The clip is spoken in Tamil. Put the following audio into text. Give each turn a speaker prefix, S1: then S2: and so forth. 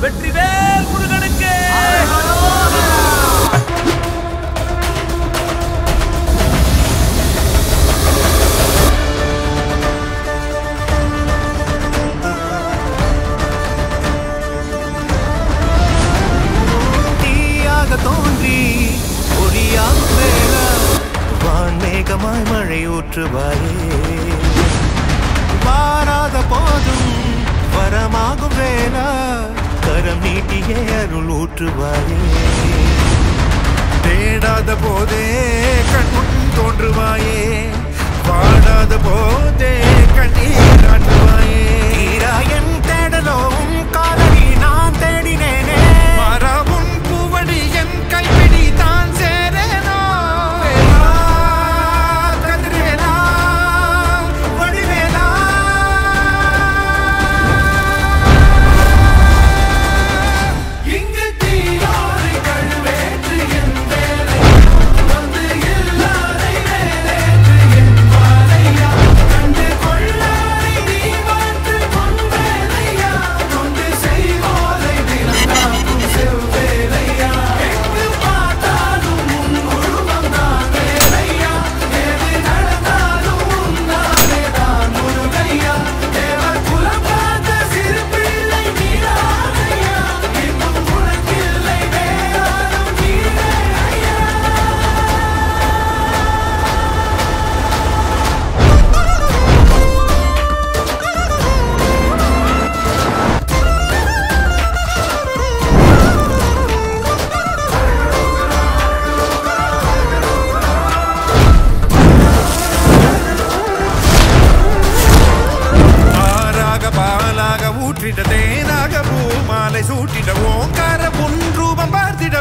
S1: வெற்றிவேல் முருகனுக்கு.
S2: தோன்றி ஒளியாகும் வேளா வான்மேகமாய் மழை ஊற்றுவாயே வாராத போதும் வரமாகும் வேளா கரம் நீட்டியே அருள் ஊற்றுவாயே தேடாத போதே கண்முன் தோன்றுவாயே வாடாத போதே கண்ணீர் ஆற்றுவாயே என் தேடலும் காலடி நான் தேடினேனே மாறாவும் என் கைப்பிடி தான் சேரேனோ கதிரேனா வடிவேலா இங்கு தீயோரை கழுவேற்று என் வேலை வந்து எல்லாரை வேலேற்று என் வாழையா கண்டு கொள்ளாரை நீ மாற்று பொன் வேலையா கொண்டு செய்வோரை தினந்தாக்கும் செவ்வேலையா தேனாக பூமாலை சூட்டிட ஓங்கார பொன் ரூபம் பார்த்திட